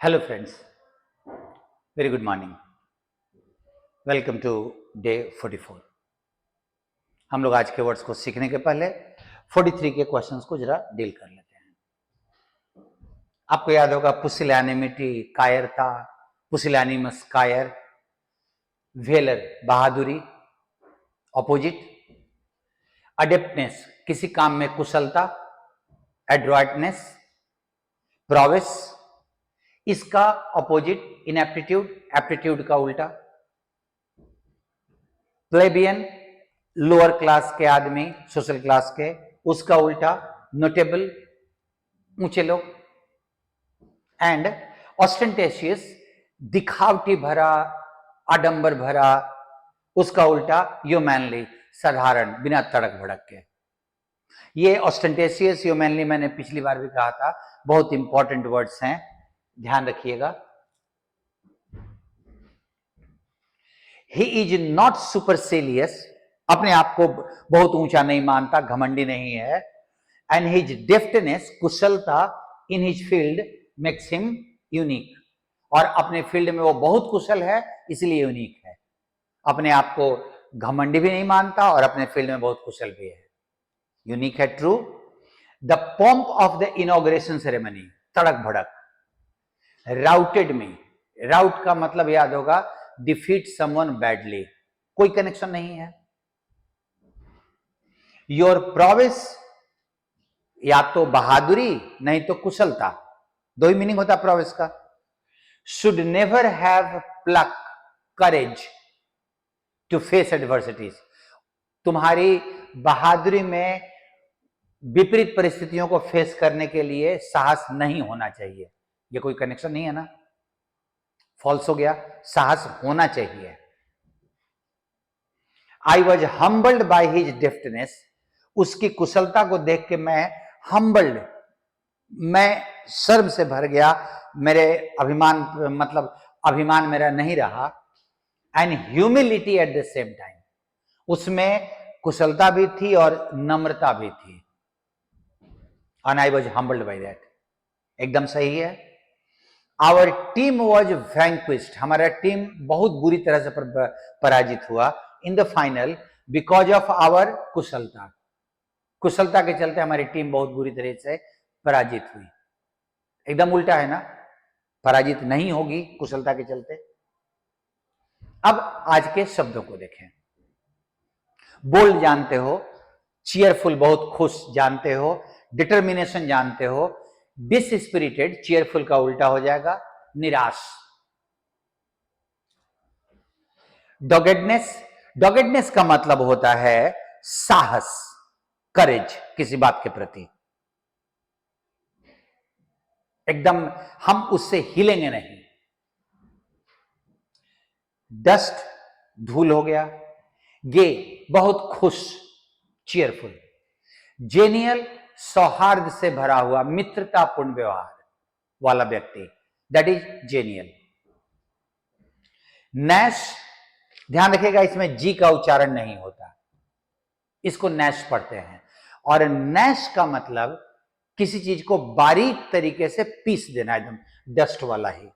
Hello friends, very good morning. Welcome to day 44। हम लोग आज के वर्ड्स को सीखने के पहले 43 के क्वेश्चंस को जरा डील कर लेते हैं। आपको याद होगा पुसिलैनिमिटी कायरता, पुसिलैनिमस कायर, वेलर बहादुरी, ऑपोजिट। अडेप्टनेस किसी काम में कुशलता, एड्रॉइटनेस, प्रोवेस। इसका ऑपोजिट इनएप्टीट्यूड, एप्टीट्यूड का उल्टा। प्लेबियन लोअर क्लास के आदमी, सोशल क्लास के, उसका उल्टा नोटेबल, ऊंचे लोग। एंड ऑस्टेंटेशियस दिखावटी भरा, आडंबर भरा, उसका उल्टा ह्यूमैनली, साधारण, बिना तड़क भड़क के। ये ऑस्टेंटेशियस, ह्यूमैनली मैंने पिछली बार भी कहा था, बहुत इंपॉर्टेंट वर्ड्स हैं, ध्यान रखिएगा। ही इज नॉट सुपरसिलियस, अपने आप को बहुत ऊंचा नहीं मानता, घमंडी नहीं है। एंड हिज डेफ्टनेस, कुशलता, in his field makes him unique, और अपने फील्ड में वो बहुत कुशल है, इसलिए यूनिक है। अपने आप को घमंडी भी नहीं मानता और अपने फील्ड में बहुत कुशल भी है, यूनिक है, true. The pomp of the inauguration ceremony, तड़क भड़क। राउटेड में, राउट का मतलब याद होगा डिफीट समवन बैडली, कोई कनेक्शन नहीं है। योर प्रोवेस, या तो बहादुरी नहीं तो कुशलता, दो ही मीनिंग होता प्रोवेस का। Should never have pluck, courage to face adversities, तुम्हारी बहादुरी में विपरीत परिस्थितियों को फेस करने के लिए साहस नहीं होना चाहिए। ये कोई कनेक्शन नहीं है ना, फॉल्स हो गया, साहस होना चाहिए। I was humbled by his deftness, उसकी कुशलता को देख के मैं हम्बल्ड, मैं शर्म से भर गया, मेरे अभिमान, मतलब अभिमान मेरा नहीं रहा। And humility at the same time, उसमें कुशलता भी थी और नम्रता भी थी। And I was humbled by that, एकदम सही है। आवर टीम वॉज वैंक्विश्ड, हमारा टीम बहुत बुरी तरह से पराजित हुआ in the final because of our कुशलता, कुशलता के चलते हमारी टीम बहुत बुरी तरह से पराजित हुई। एकदम उल्टा है ना, पराजित नहीं होगी कुशलता के चलते। अब आज के शब्दों को देखें। बोल्ड जानते हो, चीयरफुल बहुत खुश जानते हो, डिटर्मिनेशन जानते हो, डिसस्पिरिटेड, चीयरफुल का उल्टा हो जाएगा निराश। डॉगेडनेस, डॉगेडनेस का मतलब होता है साहस, करेज, किसी बात के प्रति एकदम हम उससे हिलेंगे नहीं। डस्ट, धूल हो गया। गे, बहुत खुश, चीयरफुल। जेनियल, सौहार्द से भरा हुआ, मित्रतापूर्ण व्यवहार वाला व्यक्ति, दैट इज जेनियल। नैश, ध्यान रखिएगा इसमें जी का उच्चारण नहीं होता, इसको नैश पढ़ते हैं। और नैश का मतलब किसी चीज को बारीक तरीके से पीस देना, एकदम डस्ट वाला ही।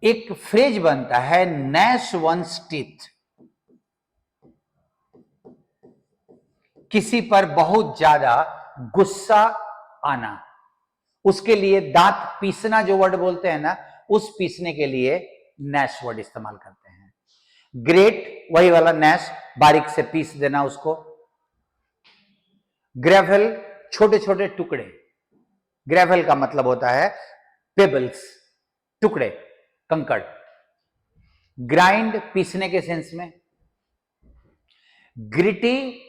एक फ्रेज बनता है नैश वंस टीथ, किसी पर बहुत ज्यादा गुस्सा आना, उसके लिए दांत पीसना जो वर्ड बोलते हैं ना, उस पीसने के लिए नैश वर्ड इस्तेमाल करते हैं। ग्रेट, वही वाला नैश, बारीक से पीस देना उसको। ग्रेवल, छोटे छोटे टुकड़े, ग्रेवल का मतलब होता है पेबल्स, टुकड़े, कंकड़। ग्राइंड, पीसने के सेंस में। ग्रिटी,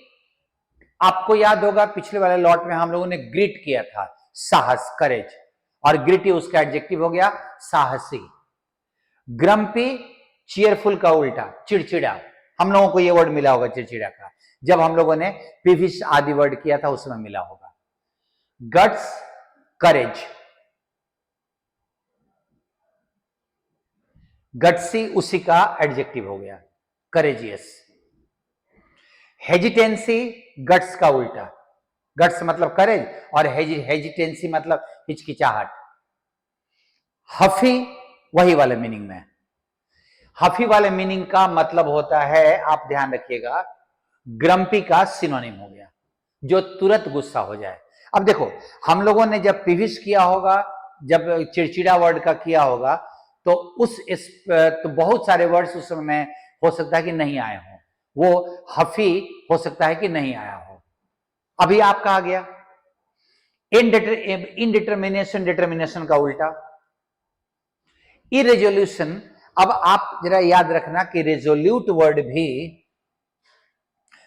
आपको याद होगा पिछले वाले लॉट में हम लोगों ने ग्रिट किया था, साहस, करेज, और ग्रिटी उसका एडजेक्टिव हो गया साहसी। ग्रम्पी, चीयरफुल का उल्टा, चिड़चिड़ा, हम लोगों को यह वर्ड मिला होगा चिड़चिड़ा का, जब हम लोगों ने पीविश आदि वर्ड किया था उसमें मिला होगा। गट्स, करेज। गट्सी उसी का एडजेक्टिव हो गया, करेजियस। हेजिटेंसी, गट्स का उल्टा, गट्स मतलब करेज और हेजिटेंसी मतलब हिचकिचाहट, हफी वही वाले मीनिंग में। हफी वाले मीनिंग का मतलब होता है, आप ध्यान रखिएगा, ग्रम्पी का सिनोनिम हो गया, जो तुरंत गुस्सा हो जाए। अब देखो, हम लोगों ने जब पीविश किया होगा, जब चिड़चिड़ा वर्ड का किया होगा, तो तो बहुत सारे वर्ड्स उस समय हो सकता है कि नहीं आए हों, वो हफी हो सकता है कि नहीं आया हो। अभी आपका आ गया इनडिटर्मिनेशन, डिटर्मिनेशन का उल्टा इरेजोल्यूशन। अब आप जरा याद रखना कि रेजोल्यूट वर्ड भी,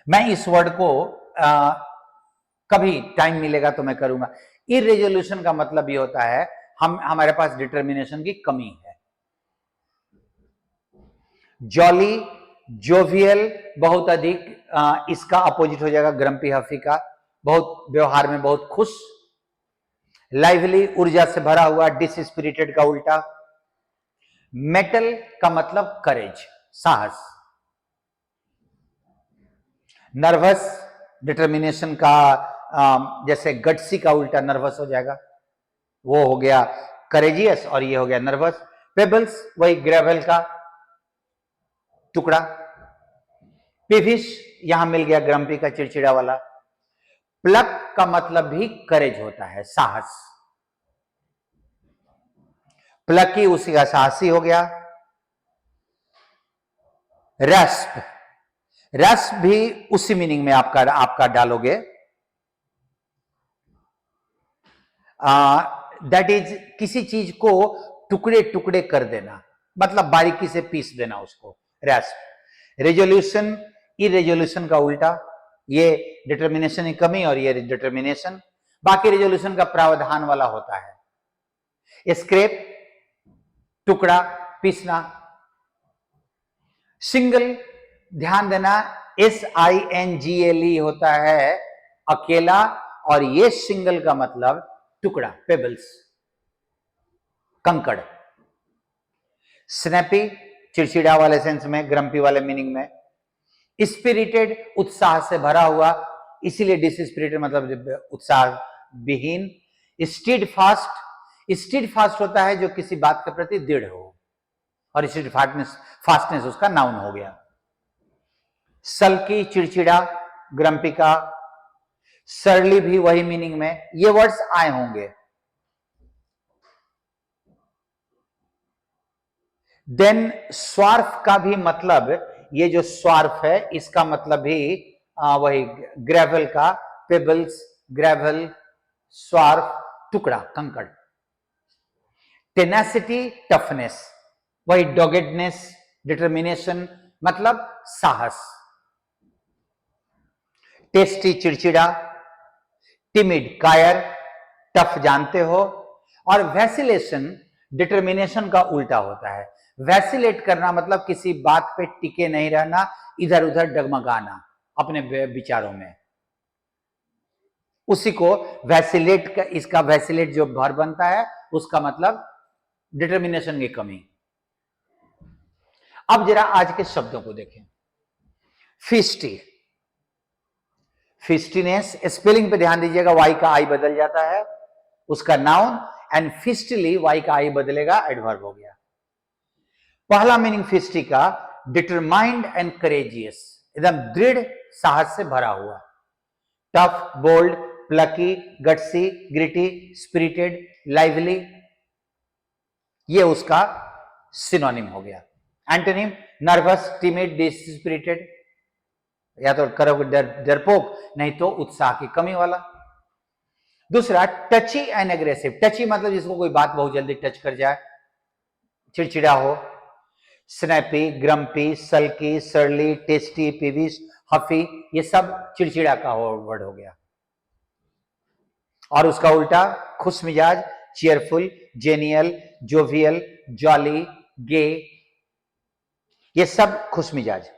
मैं इस वर्ड को कभी टाइम मिलेगा तो मैं करूंगा। इरेजोल्यूशन का मतलब ये होता है हमारे पास डिटर्मिनेशन की कमी है। जॉली, जोवियल, बहुत अधिक, इसका अपोजिट हो जाएगा ग्रम्पी हफी का, बहुत व्यवहार में बहुत खुश। लाइवली, ऊर्जा से भरा हुआ, डिसस्पिरिटेड का उल्टा। मेटल का मतलब करेज, साहस। नर्वस, डिटर्मिनेशन का, जैसे गट्सी का उल्टा नर्वस हो जाएगा, वो हो गया करेजियस और ये हो गया नर्वस। पेबल्स, वही ग्रेवल का टुकड़ा। पिविश, यहां मिल गया ग्रम्पी का चिड़चिड़ा वाला। प्लक का मतलब भी करेज होता है, साहस। प्लकी उसी का साहसी हो गया। रस्प, रस भी उसी मीनिंग में आपका डालोगे, दैट इज किसी चीज को टुकड़े टुकड़े कर देना, मतलब बारीकी से पीस देना उसको, रस। रेजोल्यूशन, इरेजोल्यूशन का उल्टा, ये डिटर्मिनेशन की कमी और ये डिटर्मिनेशन। बाकी रेजोल्यूशन का प्रावधान वाला होता है। स्क्रैप, टुकड़ा, पीसना। सिंगल, ध्यान देना, SINGLE होता है अकेला, और ये सिंगल का मतलब टुकड़ा, पेबल्स, कंकड़। स्नैपी, चिड़चिड़ा वाले सेंस में, ग्रम्पी वाले मीनिंग में। स्पिरिटेड, उत्साह से भरा हुआ, इसीलिए डिसस्पिरिटेड मतलब उत्साह विहीन। स्टीड फास्ट, स्टीड फास्ट होता है जो किसी बात के प्रति दृढ़ हो, और स्टीड फास्टनेस उसका नाउन हो गया। सल्की, चिड़चिड़ा, ग्रम्पी का। सरली भी वही मीनिंग में, ये वर्ड्स आए होंगे। देन स्वार्फ का भी मतलब, ये जो स्वार्फ है इसका मतलब भी वही ग्रेवल का, पेबल्स, ग्रेवल, स्वार्फ, टुकड़ा, कंकड़। टेनासिटी, टफनेस, वही डॉगेडनेस, डिटर्मिनेशन, मतलब साहस। टेस्टी, चिड़चिड़ा। टिमिड, कायर, टफ जानते हो। और वैसिलेशन, डिटर्मिनेशन का उल्टा होता है। वैसिलेट करना मतलब किसी बात पे टिके नहीं रहना, इधर उधर डगमगाना अपने विचारों में, उसी को वैसिलेट का, इसका वैसिलेट जो भर बनता है उसका मतलब डिटर्मिनेशन की कमी। अब जरा आज के शब्दों को देखें। फिस्टी, फिस्टीनेस, स्पेलिंग पे ध्यान दीजिएगा, वाई का आई बदल जाता है, उसका नाउन, एंड फिस्टली वाई का आई बदलेगा, एडवर्ब हो गया। पहला मीनिंग फिस्टी का, डिटरमाइंड एंड करेजियस, एकदम दृढ़ साहस से भरा हुआ। Tough, bold, plucky, gutsy, gritty, spirited, lively, ये उसका सिनोनिम हो गया। एंटोनिम, नर्वस, टिमिड, डिस्पिरिटेड, या तो करोगे डरपोक, नहीं तो उत्साह की कमी वाला। दूसरा, टची एंड एग्रेसिव। टची मतलब जिसको कोई बात बहुत जल्दी टच कर जाए, चिड़चिड़ा हो। स्नैपी, ग्रम्पी, सल्की, सरली, टेस्टी, पीविश, हफी, ये सब चिड़चिड़ा का वर्ड हो गया। और उसका उल्टा, खुश मिजाज, चीयरफुल, जेनियल, जोवियल, जॉली, गे, ये सब खुश मिजाज।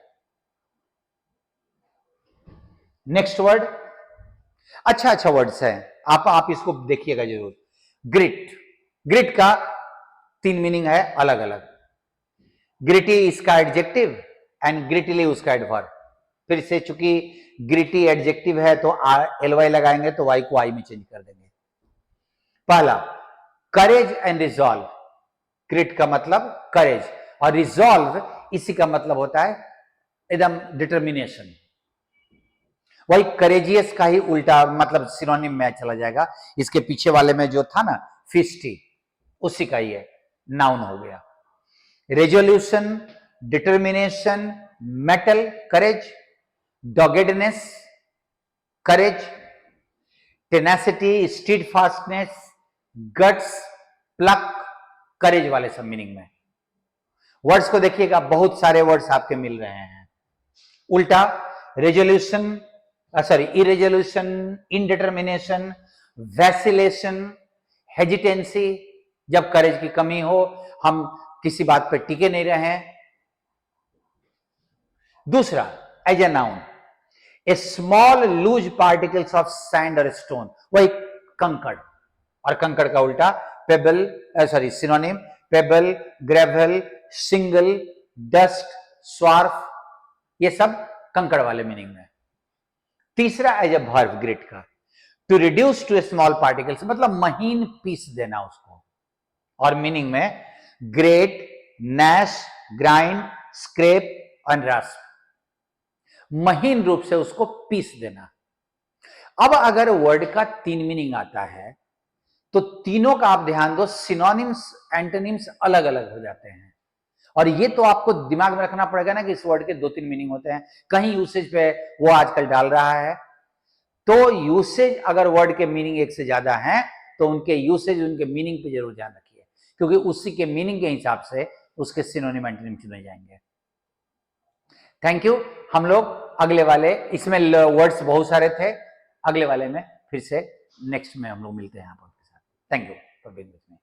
नेक्स्ट वर्ड, अच्छा वर्ड्स है, आप इसको देखिएगा जरूर। ग्रिट, ग्रिट का 3 मीनिंग है अलग अलग। ग्रिटी इसका एडजेक्टिव एंड ग्रिटली उसका एडवर्ब। फिर से चूंकि ग्रिटी एडजेक्टिव है तो LY लगाएंगे तो वाई को आई में चेंज कर देंगे। पहला, करेज एंड रिजॉल्व, ग्रिट का मतलब करेज, और रिजॉल्व इसी का मतलब होता है एकदम डिटर्मिनेशन। वही करेजियस का ही उल्टा मतलब सिनोनिम में चला जाएगा। इसके पीछे वाले में जो था ना फिस्टी, उसी का ही है, नाउन हो गया। रेजोल्यूशन, डिटर्मिनेशन, मेटल करेज, डॉगेडनेस करेज, टेनासिटी, स्टीडफास्टनेस, गट्स, प्लक, करेज वाले सब मीनिंग में। वर्ड्स को देखिएगा, बहुत सारे वर्ड्स आपके मिल रहे हैं। उल्टा रेजोल्यूशन, सॉरी इरेजोल्यूशन, इनडिटर्मिनेशन, वैसिलेशन, हेजिटेंसी, जब करेज की कमी हो, हम किसी बात पर टिके नहीं रहे। दूसरा as a noun, a small loose particles of sand और स्टोन, वही कंकड़, और कंकड़ का उल्टा pebble, sorry synonym pebble, gravel, shingle, dust, swarf, ये सब कंकड़ वाले मीनिंग में। तीसरा एज ए वर्ब ग्रिट का, to reduce to a small particles, मतलब महीन पीस देना उसको, और मीनिंग में grate, gnash, grind, scrape, unrest, महीन रूप से उसको पीस देना। अब अगर वर्ड का 3 मीनिंग आता है तो तीनों का आप ध्यान दो, सिनोनिम्स एंटोनिम्स अलग अलग हो जाते हैं, और ये तो आपको दिमाग में रखना पड़ेगा ना कि इस वर्ड के 2-3 मीनिंग होते हैं। कहीं यूसेज पे वो आजकल डाल रहा है, तो यूसेज अगर वर्ड के मीनिंग एक से ज्यादा हैं तो उनके यूसेज, उनके मीनिंग पे जरूर ध्यान रखिए, क्योंकि उसी के मीनिंग के हिसाब से उसके सिनोनिम एंटोनिम चुने जाएंगे। Thank you. हम लोग अगले वाले, इसमें वर्ड्स बहुत सारे थे, अगले वाले में फिर से नेक्स्ट में हम लोग मिलते हैं आप लोगों के साथ। Thank you for being with me.